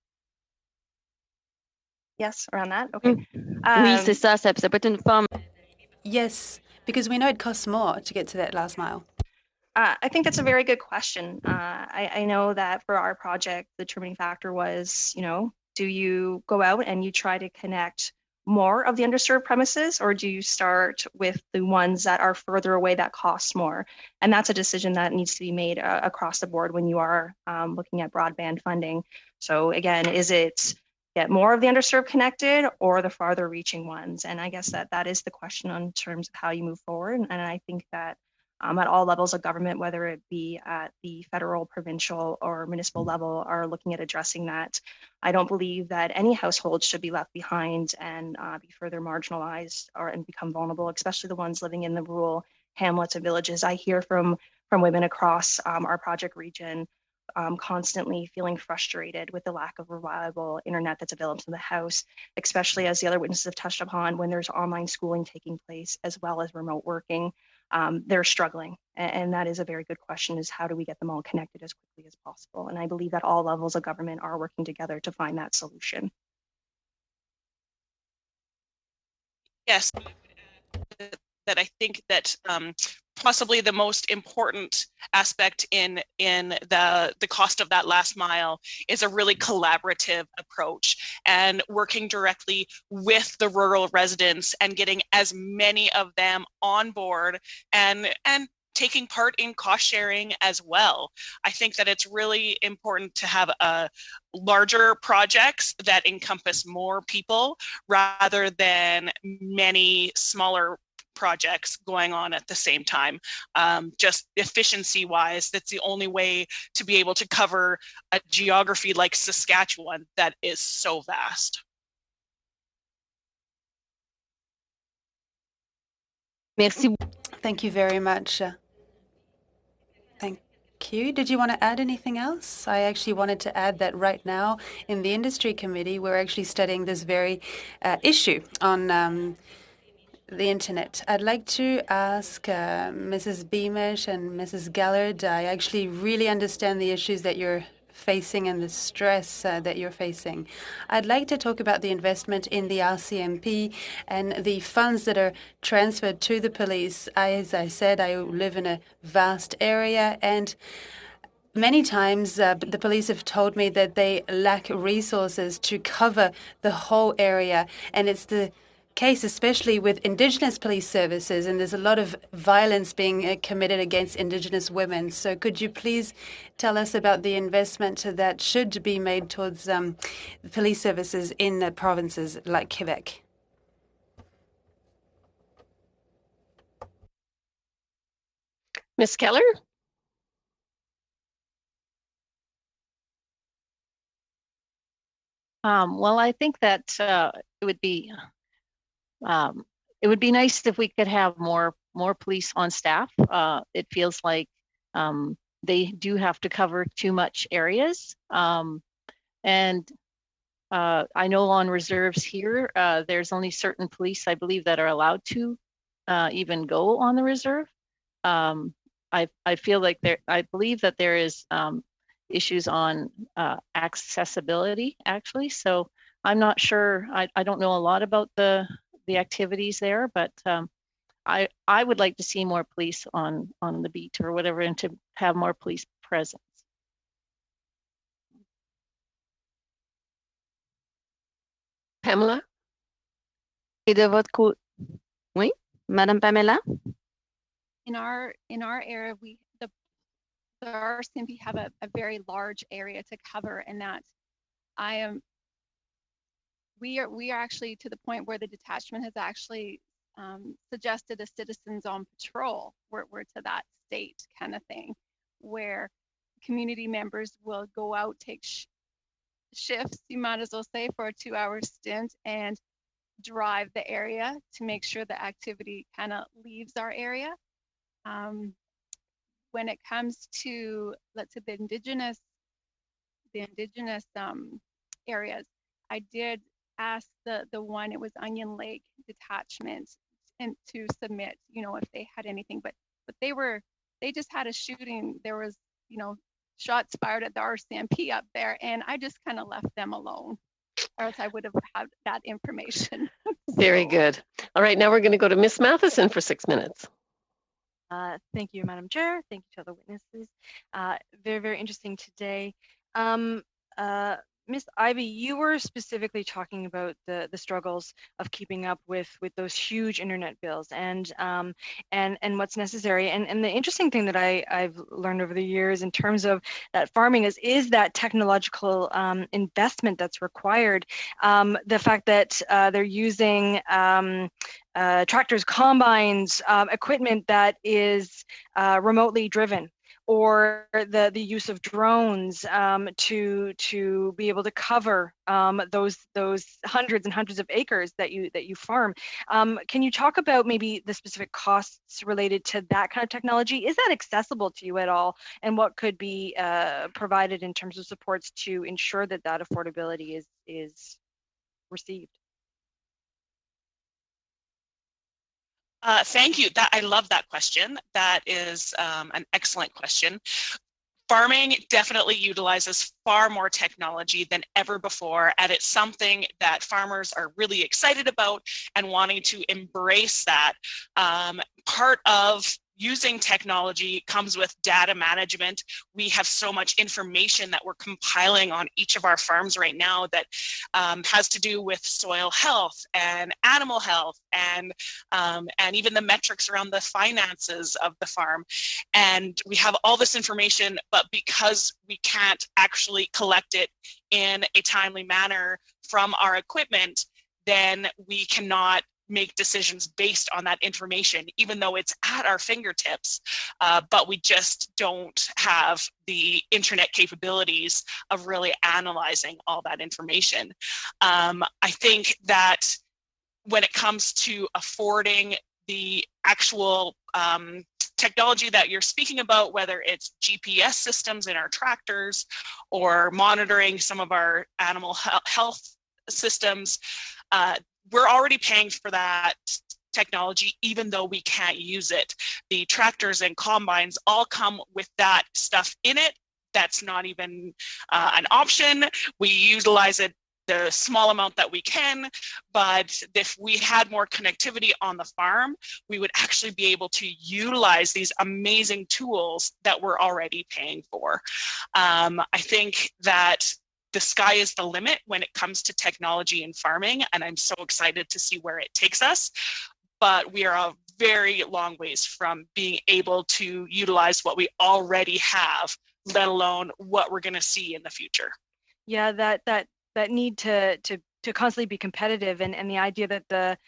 Yes, around that? Okay. Oui, c'est ça. Ça peut être une forme. Yes, because we know it costs more to get to that last mile. I think that's a very good question. I know that for our project, the determining factor was, do you go out and you try to connect more of the underserved premises, or do you start with the ones that are further away that cost more? And that's a decision that needs to be made across the board when you are looking at broadband funding. So again, is it get more of the underserved connected or the farther reaching ones? And I guess that is the question in terms of how you move forward. And I think that at all levels of government, whether it be at the federal, provincial, or municipal level, are looking at addressing that. I don't believe that any household should be left behind and be further marginalized and become vulnerable, especially the ones living in the rural hamlets and villages. I hear from women across our project region constantly feeling frustrated with the lack of reliable internet that's available to the house, especially as the other witnesses have touched upon, when there's online schooling taking place as well as remote working. They're struggling. And that is a very good question, is how do we get them all connected as quickly as possible? And I believe that all levels of government are working together to find that solution. Yes, that I think that possibly the most important aspect in the cost of that last mile is a really collaborative approach and working directly with the rural residents and getting as many of them on board and taking part in cost sharing as well. I think that it's really important to have larger projects that encompass more people rather than many smaller projects going on at the same time. Just efficiency wise, that's the only way to be able to cover a geography like Saskatchewan that is so vast. Merci. Thank you very much. Thank you. Did you want to add anything else? I actually wanted to add that right now in the industry committee, we're actually studying this very issue on the internet. I'd like to ask Mrs. Beamish and Mrs. Gallard. I actually really understand the issues that you're facing and the stress that you're facing. I'd like to talk about the investment in the RCMP and the funds that are transferred to the police. As I said, I live in a vast area, and many times the police have told me that they lack resources to cover the whole area, and it's the case especially with Indigenous police services, and there's a lot of violence being committed against Indigenous women. So could you please tell us about the investment that should be made towards police services in provinces like Quebec? Ms. Keller? Well, I think that it would be nice if we could have more police on staff. It feels like they do have to cover too much areas. And I know on reserves here, there's only certain police, I believe, that are allowed to even go on the reserve. I feel like I believe that there is issues on accessibility, actually. So I'm not sure. I don't know a lot about the activities there, but I would like to see more police on the beat or whatever, and to have more police presence. Pamela? Et de votre côté, oui, Madame Pamela? In our area, the RCMP have a very large area to cover, and that we are actually to the point where the detachment has actually suggested a citizens on patrol. We're to that state kind of thing, where community members will go out, take shifts, you might as well say, for a 2-hour stint and drive the area to make sure the activity kind of leaves our area. When it comes to, let's say, the indigenous areas, I did ask the one, it was Onion Lake Detachment, and to submit, if they had anything, but they just had a shooting. There was, shots fired at the RCMP up there, and I just kind of left them alone, or else I would have had that information. Very good. All right, now we're going to go to Miss Matheson for 6 minutes. Thank you, Madam Chair. Thank you to other witnesses. Very, very interesting today. Ms. Ivy, you were specifically talking about the struggles of keeping up with those huge internet bills and what's necessary. And the interesting thing that I've learned over the years in terms of that farming is that technological investment that's required. The fact that they're using tractors, combines, equipment that is remotely driven, or the use of drones to be able to cover those hundreds and hundreds of acres that you farm. Can you talk about maybe the specific costs related to that kind of technology? Is that accessible to you at all? And what could be provided in terms of supports to ensure that that affordability is received? Thank you. I love that question. That is an excellent question. Farming definitely utilizes far more technology than ever before, and it's something that farmers are really excited about and wanting to embrace that. Part of using technology comes with data management. We have so much information that we're compiling on each of our farms right now that has to do with soil health and animal health and even the metrics around the finances of the farm. And we have all this information, but because we can't actually collect it in a timely manner from our equipment, then we cannot make decisions based on that information, even though it's at our fingertips, but we just don't have the internet capabilities of really analyzing all that information. I think that when it comes to affording the actual technology that you're speaking about, whether it's GPS systems in our tractors or monitoring some of our animal health systems, we're already paying for that technology, even though we can't use it. The tractors and combines all come with that stuff in it. That's not even an option. We utilize it the small amount that we can, but if we had more connectivity on the farm, we would actually be able to utilize these amazing tools that we're already paying for. I think that the sky is the limit when it comes to technology and farming, and I'm so excited to see where it takes us. But we are a very long ways from being able to utilize what we already have, let alone what we're going to see in the future. Yeah, that need to constantly be competitive, and the idea that the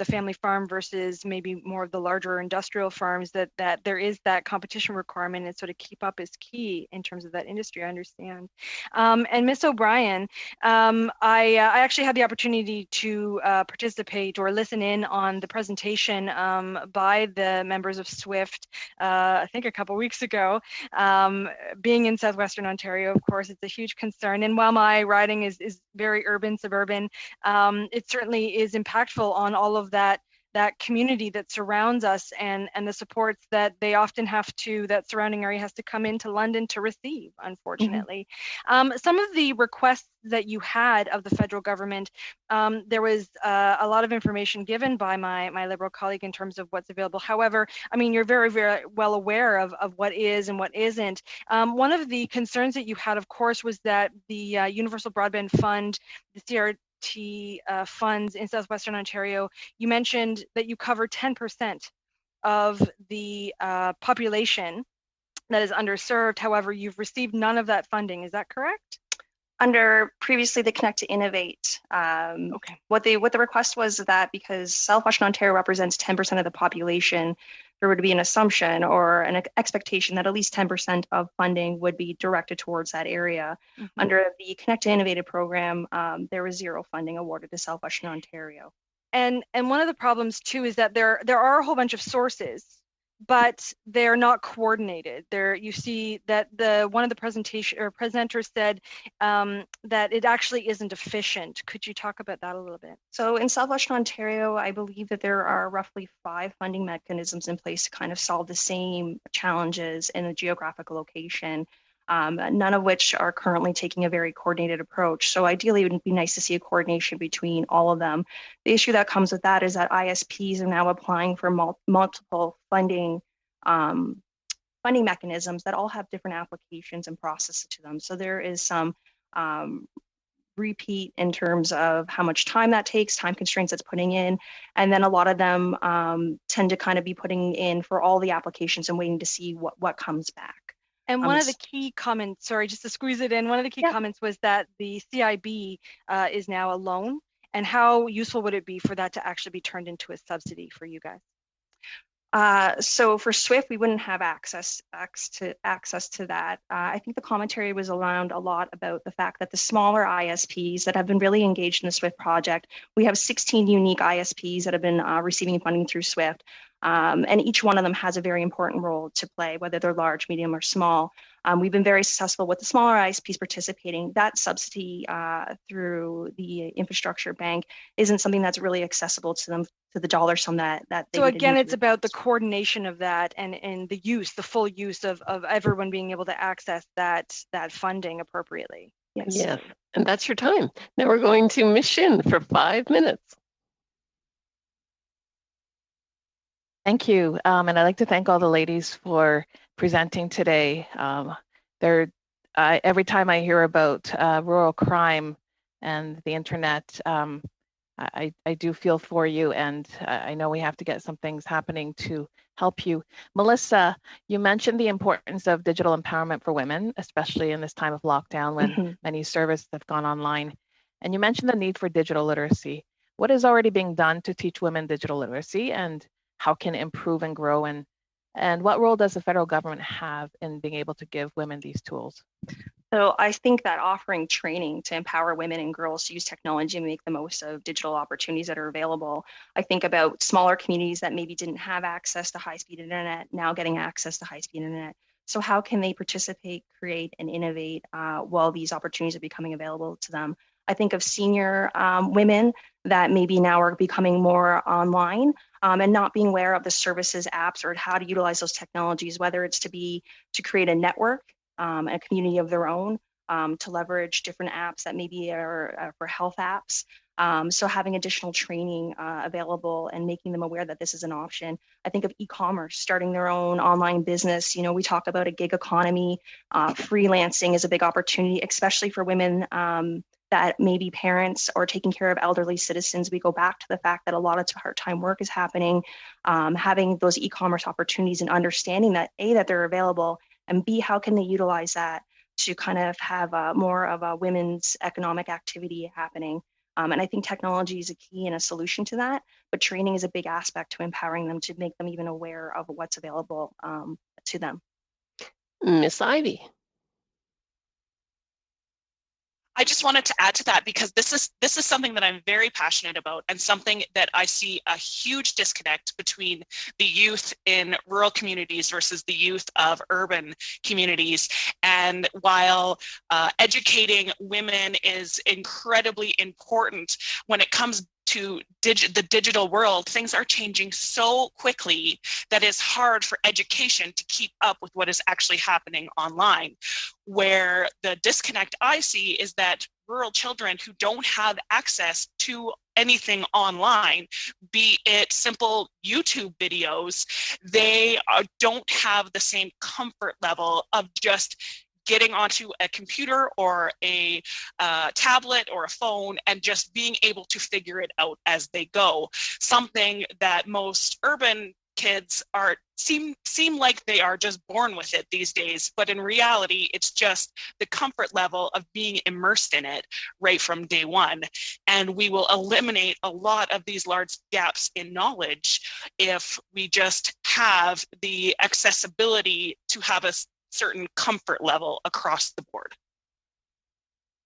family farm versus maybe more of the larger industrial farms, that there is that competition requirement and sort of keep up is key in terms of that industry. I understand. And Ms. O'Brien, I actually had the opportunity to participate or listen in on the presentation by the members of SWIFT, I think a couple weeks ago. Being in southwestern Ontario, of course, it's a huge concern. And while my riding is very urban, suburban, it certainly is impactful on all of that community that surrounds us and the supports that they often that surrounding area has to come into London to receive, unfortunately. Some of the requests that you had of the federal government, there was a lot of information given by my Liberal colleague in terms of what's available. However, I mean, you're very, very well aware of what is and what isn't. One of the concerns that you had, of course, was that the Universal Broadband Fund, the CRT IoT funds in Southwestern Ontario, you mentioned that you cover 10% of the population that is underserved. However, you've received none of that funding. Is that correct? Under previously the Connect to Innovate, Okay. what the request was that because Southwestern Ontario represents 10% of the population, there would be an assumption or an expectation that at least 10% of funding would be directed towards that area. Mm-hmm. Under the Connect to Innovate program, there was zero funding awarded to Southwestern Ontario. And one of the problems too is that there are a whole bunch of sources, but they're not coordinated. There, you see that one of the presenters said that it actually isn't efficient. Could you talk about that a little bit? So in Southwestern Ontario, I believe that there are roughly 5 funding mechanisms in place to kind of solve the same challenges in a geographical location. None of which are currently taking a very coordinated approach. So ideally, it would be nice to see a coordination between all of them. The issue that comes with that is that ISPs are now applying for multiple funding mechanisms that all have different applications and processes to them. So there is some repeat in terms of how much time that takes, time constraints that's putting in, and then a lot of them tend to kind of be putting in for all the applications and waiting to see what comes back. And one of the key comments, sorry, just to squeeze it in, one of the key comments was that the CIB is now a loan, and how useful would it be for that to actually be turned into a subsidy for you guys? So for SWIFT, we wouldn't have access to that. I think the commentary was around a lot about the fact that the smaller ISPs that have been really engaged in the SWIFT project, we have 16 unique ISPs that have been receiving funding through SWIFT. And each one of them has a very important role to play, whether they're large, medium, or small. We've been very successful with the smaller ISPs participating. That subsidy through the infrastructure bank isn't something that's really accessible to them, to the dollar sum that they So again, it's about the coordination of that and the full use of everyone being able to access that funding appropriately. Yes, and that's your time. Now we're going to Ms. Shin for 5 minutes. Thank you, and I'd like to thank all the ladies for presenting today. Every time I hear about rural crime and the internet, I do feel for you, and I know we have to get some things happening to help you. Melissa, you mentioned the importance of digital empowerment for women, especially in this time of lockdown when many services have gone online. And you mentioned the need for digital literacy. What is already being done to teach women digital literacy, and how can it improve and grow? And what role does the federal government have in being able to give women these tools? So I think that offering training to empower women and girls to use technology and make the most of digital opportunities that are available. I think about smaller communities that maybe didn't have access to high-speed internet, now getting access to high-speed internet. So how can they participate, create, and innovate while these opportunities are becoming available to them? I think of senior women that maybe now are becoming more online and not being aware of the services, apps, or how to utilize those technologies, whether it's to create a network, a community of their own, to leverage different apps that maybe are for health apps. So having additional training available and making them aware that this is an option. I think of e-commerce, starting their own online business. You know, we talk about a gig economy. Freelancing is a big opportunity, especially for women that may be parents or taking care of elderly citizens. We go back to the fact that a lot of part-time work is happening. Having those e-commerce opportunities and understanding that A, that they're available, and B, how can they utilize that to kind of have more of a women's economic activity happening. And I think technology is a key and a solution to that, but training is a big aspect to empowering them to make them even aware of what's available to them. Miss Ivy. I just wanted to add to that because this is something that I'm very passionate about and something that I see a huge disconnect between the youth in rural communities versus the youth of urban communities. And while educating women is incredibly important when it comes to the digital world, things are changing so quickly that it's hard for education to keep up with what is actually happening online. Where the disconnect I see is that rural children who don't have access to anything online, be it simple YouTube videos, they don't have the same comfort level of just getting onto a computer or a tablet or a phone and just being able to figure it out as they go. Something that most urban kids seem like they are just born with it these days, but in reality, it's just the comfort level of being immersed in it right from day one. And we will eliminate a lot of these large gaps in knowledge if we just have the accessibility to have a certain comfort level across the board.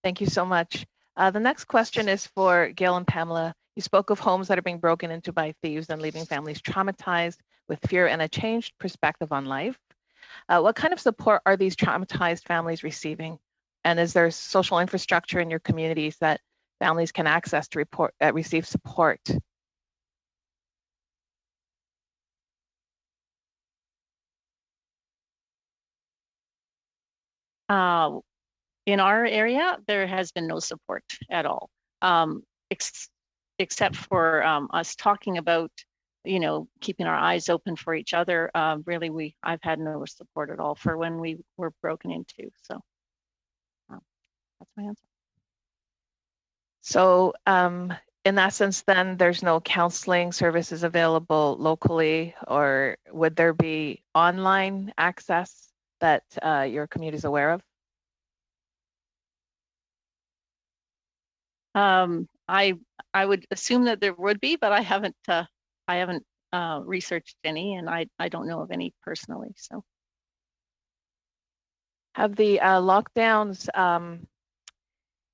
Thank you so much. The next question is for Gail and Pamela. You spoke of homes that are being broken into by thieves and leaving families traumatized with fear and a changed perspective on life. What kind of support are these traumatized families receiving? And is there social infrastructure in your communities that families can access to receive support? In our area, there has been no support at all, except for us talking about, keeping our eyes open for each other. Really, I've had no support at all for when we were broken into. So that's my answer. So in that sense, then there's no counseling services available locally, or would there be online access that your community is aware of? I would assume that there would be, but I haven't researched any, and I don't know of any personally. So, have the lockdowns?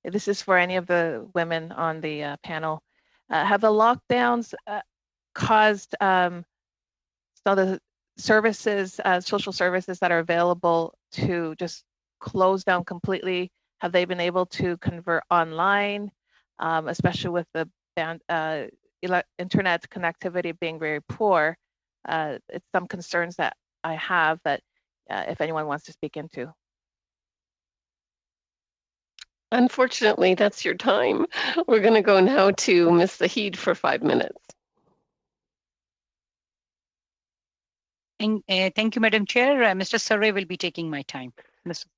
This is for any of the women on the panel. Have the lockdowns caused so the services, social services that are available to just close down completely? Have they been able to convert online? Especially with the internet connectivity being very poor, it's some concerns that I have that if anyone wants to speak into. Unfortunately, that's your time. We're going to go now to Ms. Zahid for 5 minutes. Thank you, Madam Chair. Mr. Sarre will be taking my time.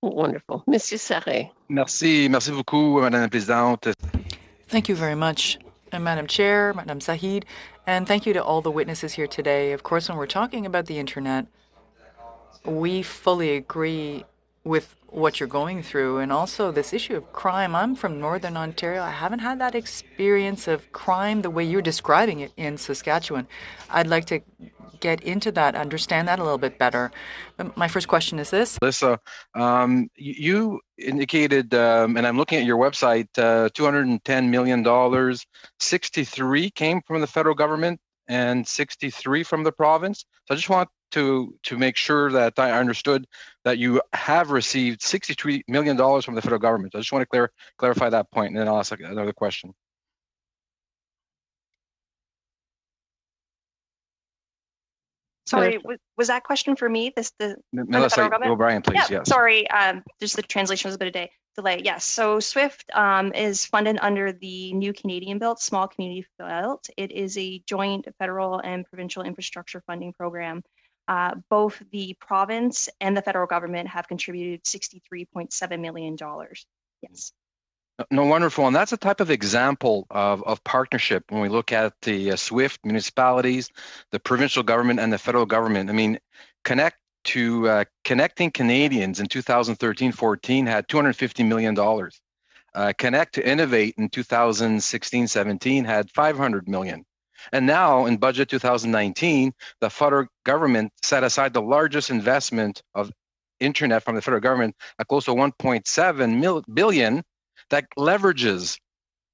Wonderful. Monsieur Sarre. Merci beaucoup, Madame la Présidente. Thank you very much, Madam Chair, Madam Zahid, and thank you to all the witnesses here today. Of course, when we're talking about the internet, we fully agree with what you're going through, and also this issue of crime. I'm from Northern Ontario. I haven't had that experience of crime the way you're describing it in Saskatchewan. I'd like to get into that, understand that a little bit better. But my first question is this. Melissa, you indicated, and I'm looking at your website, $210 million, 63 came from the federal government and 63 from the province. So I just want to make sure that I understood that you have received $63 million from the federal government. I just want to clarify that point, and then I'll ask another question. Sorry, was that question for me? Melissa O'Brien, please. Yeah, yes. Sorry, just the translation was a bit of delay. Yes, so SWIFT is funded under the new Canadian Built Small Community Belt. It is a joint federal and provincial infrastructure funding program. Both the province and the federal government have contributed $63.7 million. Yes. No, wonderful. And that's a type of example of partnership when we look at the SWIFT municipalities, the provincial government, and the federal government. I mean, Connecting Canadians in 2013-14 had $250 million. Connect to Innovate in 2016-17 had $500 million. And now in budget 2019, the federal government set aside the largest investment of internet from the federal government at close to $1.7 billion that leverages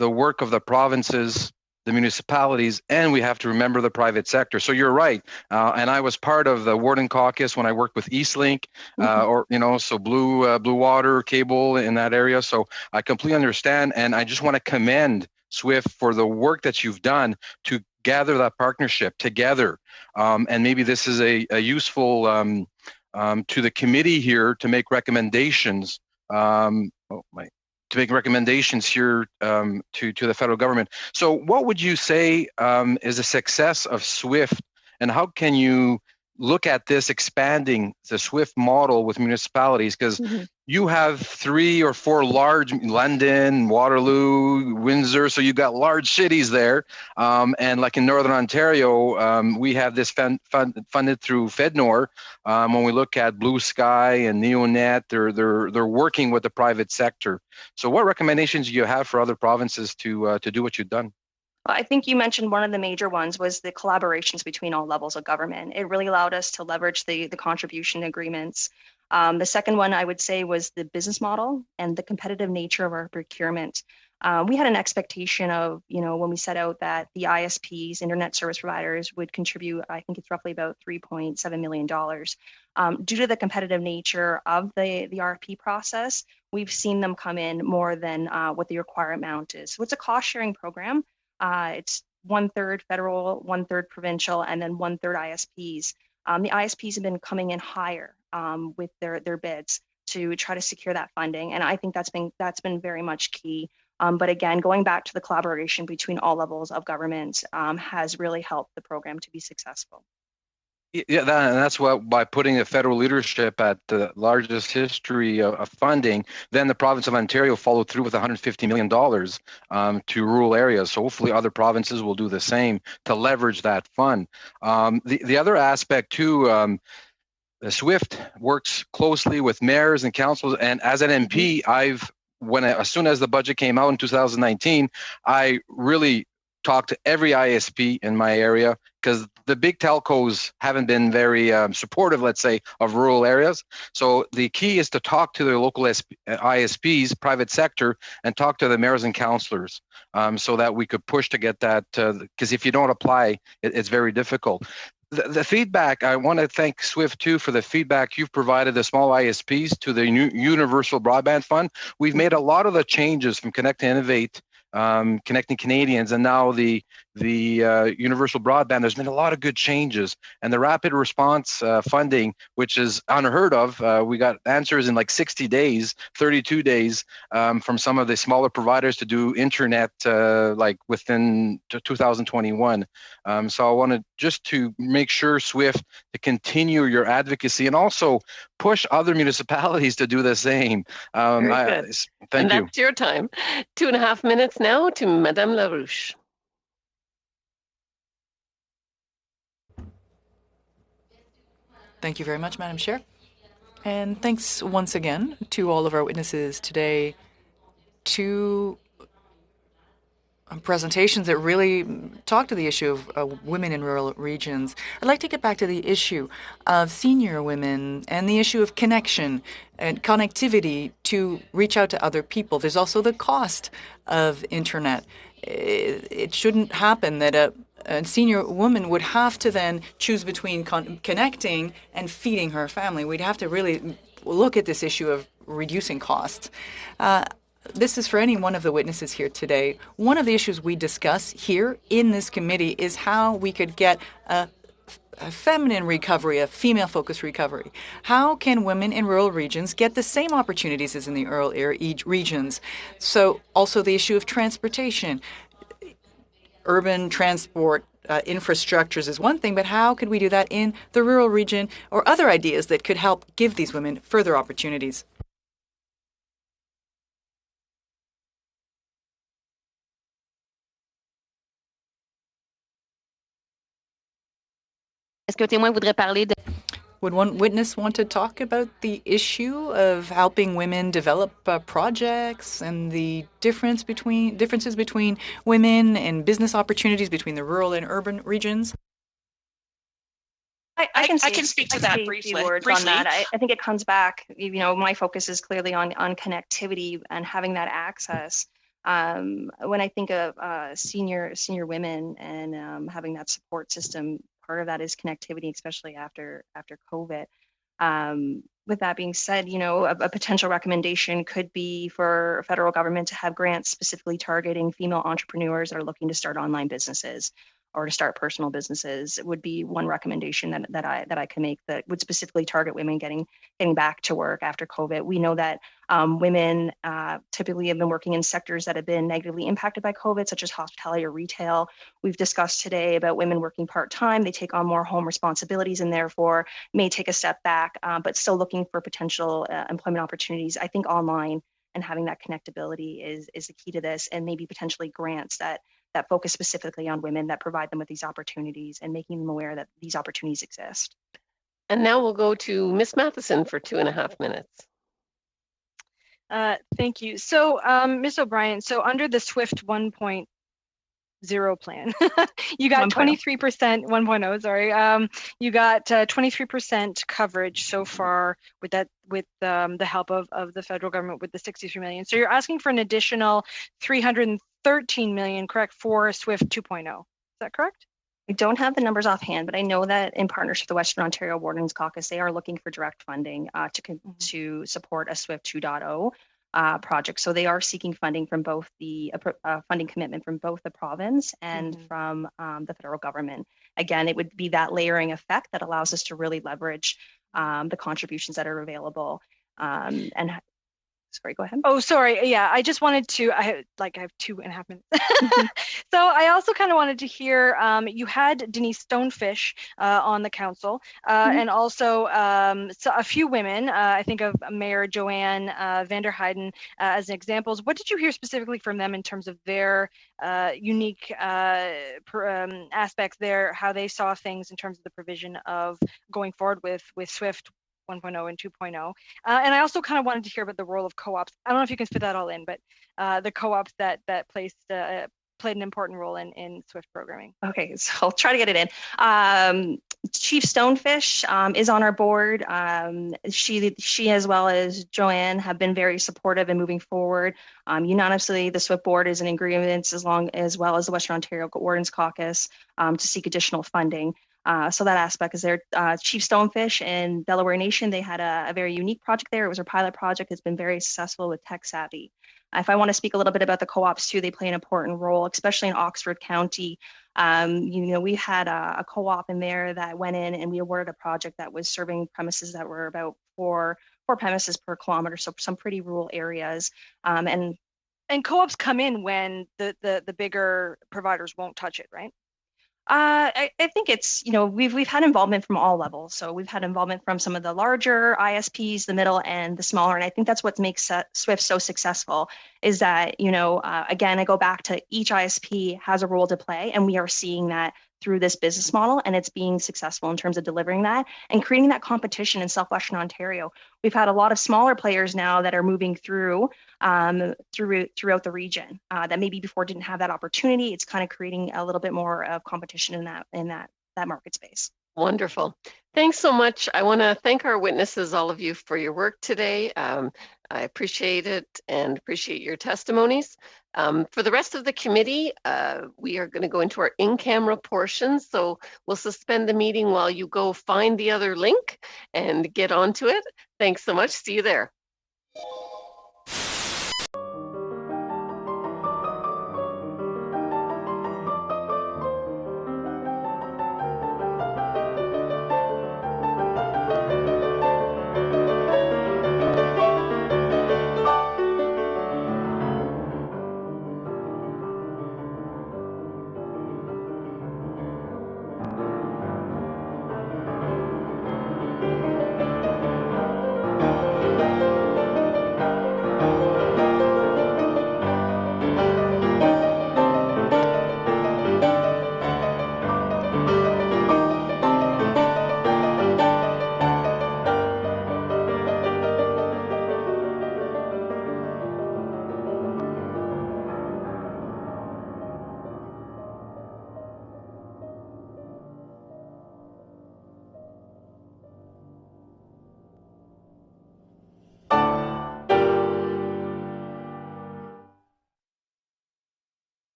the work of the provinces, the municipalities, and we have to remember the private sector. So you're right. And I was part of the Warden Caucus when I worked with Eastlink, so Blue Water cable in that area. So I completely understand. And I just want to commend SWIFT for the work that you've done to gather that partnership together. And maybe this is a useful to the committee here to make recommendations. To make recommendations here to the federal government. So what would you say is a success of SWIFT, and how can you look at this expanding the SWIFT model with municipalities, because you have 3 or 4 large, London, Waterloo, Windsor, so you've got large cities there. And like in Northern Ontario, we have this funded through FedNor. When we look at Blue Sky and NeoNet, they're working with the private sector. So what recommendations do you have for other provinces to do what you've done? I think you mentioned one of the major ones was the collaborations between all levels of government. It really allowed us to leverage the contribution agreements. The second one I would say was the business model and the competitive nature of our procurement. We had an expectation of, when we set out that the ISPs, internet service providers, would contribute, I think it's roughly about $3.7 million. Due to the competitive nature of the RFP process, we've seen them come in more than what the required amount is. So it's a cost sharing program. It's 1/3 federal, 1/3 provincial, and then 1/3 ISPs. The ISPs have been coming in higher with their bids to try to secure that funding, and I think that's been very much key. But again, going back to the collaboration between all levels of government has really helped the program to be successful. Yeah, and that's what, by putting a federal leadership at the largest history of funding, then the province of Ontario followed through with $150 million to rural areas. So hopefully other provinces will do the same to leverage that fund. The other aspect too, SWIFT works closely with mayors and councils, and as an MP, as soon as the budget came out in 2019, I really talked to every ISP in my area, because the big telcos haven't been very supportive, let's say, of rural areas. So the key is to talk to the local ISPs, private sector, and talk to the mayors and councillors so that we could push to get that, because if you don't apply, it's very difficult. The feedback, I want to thank SWIFT too for the feedback you've provided the small ISPs to the Universal Broadband Fund. We've made a lot of the changes from Connect to Innovate, Connecting Canadians, and now the Universal Broadband. There's been a lot of good changes, and the rapid response funding, which is unheard of. We got answers in like 60 days, 32 days from some of the smaller providers to do internet like within 2021. So I wanted just to make sure, SWIFT, to continue your advocacy and also push other municipalities to do the same. Very good. Thank you. That's your time. 2.5 minutes now to Madame Larouche. Thank you very much, Madam Chair. And thanks once again to all of our witnesses today, to presentations that really talk to the issue of women in rural regions. I'd like to get back to the issue of senior women and the issue of connection and connectivity to reach out to other people. There's also the cost of internet. It shouldn't happen that a senior woman would have to then choose between connecting and feeding her family. We'd have to really look at this issue of reducing costs. This is for any one of the witnesses here today. One of the issues we discuss here in this committee is how we could get a feminine recovery, a female-focused recovery. How can women in rural regions get the same opportunities as in the rural regions? So also the issue of transportation. Urban transport infrastructures is one thing, but how could we do that in the rural region, or other ideas that could help give these women further opportunities? Est-ce qu'un témoin voudrait parler de... Would one witness want to talk about the issue of helping women develop projects and the differences between women and business opportunities between the rural and urban regions? I can speak to that briefly. On that. I think it comes back, my focus is clearly on connectivity and having that access. When I think of senior women and having that support system, part of that is connectivity, especially after COVID. With that being said, a potential recommendation could be for federal government to have grants specifically targeting female entrepreneurs that are looking to start online businesses. or to start personal businesses would be one recommendation that I can make that would specifically target women getting back to work after COVID. We know that women typically have been working in sectors that have been negatively impacted by COVID, such as hospitality or retail. We've discussed today about women working part-time. They take on more home responsibilities and therefore may take a step back, but still looking for potential employment opportunities. I think online and having that connectability is the key to this, and maybe potentially grants that focus specifically on women that provide them with these opportunities and making them aware that these opportunities exist. And now we'll go to Ms. Matheson for 2.5 minutes. Thank you. So, Ms. O'Brien, so under the SWIFT 1.0 plan, you got 23%, 1.0, sorry. You got 23% coverage so far with that, with the help of the federal government with the 63 million. So you're asking for an additional 313 million, correct, for SWIFT 2.0. Is that correct? I don't have the numbers offhand, but I know that in partnership with the Western Ontario Wardens Caucus, they are looking for direct funding to support a SWIFT 2.0 project. So they are seeking funding from both the funding commitment from both the province and from the federal government. Again, it would be that layering effect that allows us to really leverage the contributions that are available. Sorry, go ahead. Oh, sorry. Yeah, I just wanted to, I have 2.5 minutes. So I also kind of wanted to hear, you had Denise Stonefish on the council, and also so a few women, I think of Mayor Joanne Vanderheiden as examples. What did you hear specifically from them in terms of their unique aspects there, how they saw things in terms of the provision of going forward with SWIFT 1.0 and 2.0. And I also kind of wanted to hear about the role of co-ops. I don't know if you can fit that all in, but the co-ops that played an important role in SWIFT programming. Okay, so I'll try to get it in. Chief Stonefish is on our board. She as well as Joanne have been very supportive in moving forward. Unanimously, the SWIFT board is in agreement as well as the Western Ontario Wardens Caucus to seek additional funding. So that aspect is there. Chief Stonefish and Delaware Nation, they had a very unique project there. It was a pilot project. It's been very successful with Tech Savvy. If I want to speak a little bit about the co-ops too, they play an important role, especially in Oxford County. We had a co-op in there that went in and we awarded a project that was serving premises that were about four premises per kilometer, so some pretty rural areas. And co-ops come in when the bigger providers won't touch it, right? I think it's, we've had involvement from all levels. So we've had involvement from some of the larger ISPs, the middle and the smaller. And I think that's what makes SWIFT so successful is that, again, I go back to each ISP has a role to play, and we are seeing that through this business model, and it's being successful in terms of delivering that and creating that competition in Southwestern Ontario. We've had a lot of smaller players now that are moving throughout the region that maybe before didn't have that opportunity. It's kind of creating a little bit more of competition in that market space. Wonderful. Thanks so much. I want to thank our witnesses, all of you, for your work today. I appreciate it and appreciate your testimonies. For the rest of the committee, we are going to go into our in-camera portion. So we'll suspend the meeting while you go find the other link and get onto it. Thanks so much. See you there.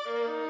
Bye.